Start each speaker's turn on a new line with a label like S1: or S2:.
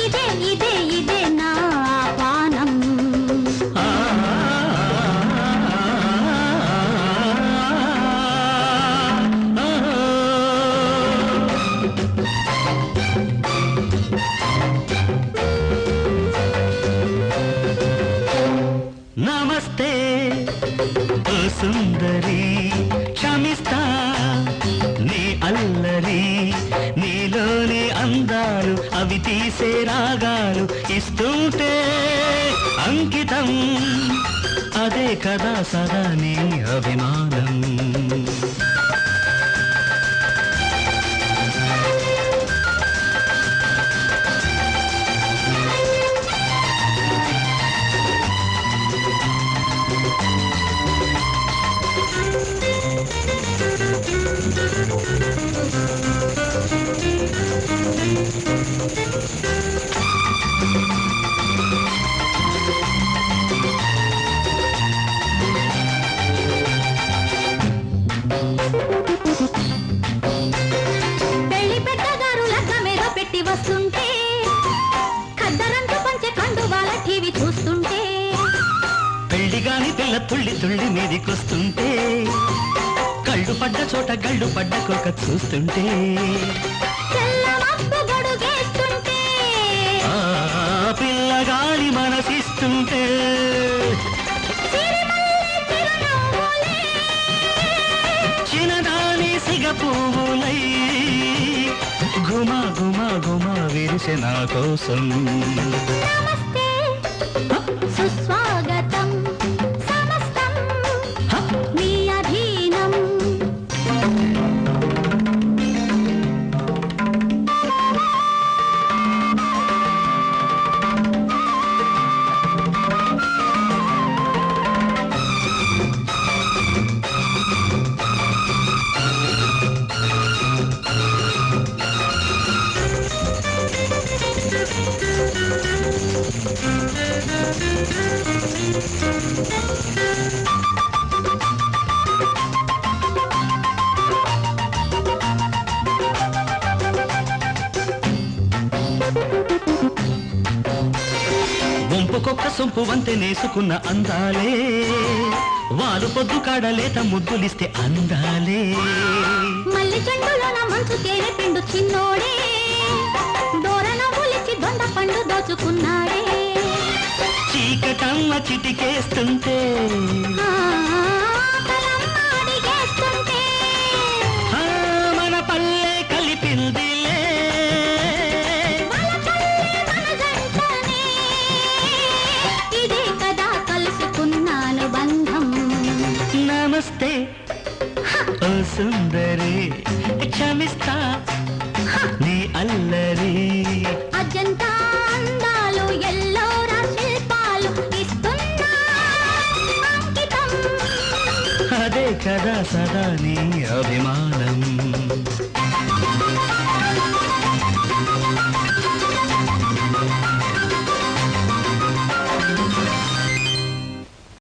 S1: ఇదే ఇదే ఇదే నా పానం.
S2: నమస్తే ఓ సుందరి, క్షమిస్తా నీ అల్లరి, నీలోని అందాలు అవి తీసే రాగాలు ఇస్తుంటే అంకితం, అదే కదా సదా నీ అభిమానం.
S1: పెళ్లి పెట్టగారు లగ్గమేదో పెట్టి వస్తుంటే, ఖద్దరంటూ పంచె కండు వాళ్ళ టీవీ చూస్తుంటే,
S2: పెళ్లిగాని పిల్ల తుళ్ళి తుళ్ళి మీదికొస్తుంటే, కళ్ళు పడ్డ చోట గళ్ళు పడ్డ కోక చూస్తుంటే,
S1: తెల్లమబ్బు గొడుగేస్తుంటే,
S2: పిల్లగాలి మనసిస్తుంటే, చిన్నదాని సిగ పువ్వులై గుమా గుమా గుమా విరిసె నా కోసం.
S1: నమస్తే సుస్వాగతం, సమస్తం నీ అధీనం.
S2: వంపుకొక్క సొంపు వంతె నేసుకున్న అందాలే, వారు పొద్దు కాడలేత ముద్దులిస్తే అందాలే,
S1: మల్లి చెండులోన మంచు తేనె పిండు చిన్నోడే, దూరన ఒలిచి దొండ పండు దోచుకున్నాడే,
S2: చీకటమ్మ చిటికేస్తుంటే,
S1: కలమ్మ అడిగేస్తుంటే,
S2: మన పల్లె కలిపిందిలే,
S1: ఇదే కదా కలుసుకున్నాను బంధం.
S2: నమస్తే ఓ సుందరి, క్షమిస్తా నీ అల్లరి,
S1: అజంతా అందాలు ఎల్లోరా శిల్పాలు ఇస్తున్నా అంకితం,
S2: అదే కదా సదా నీ అభిమానం.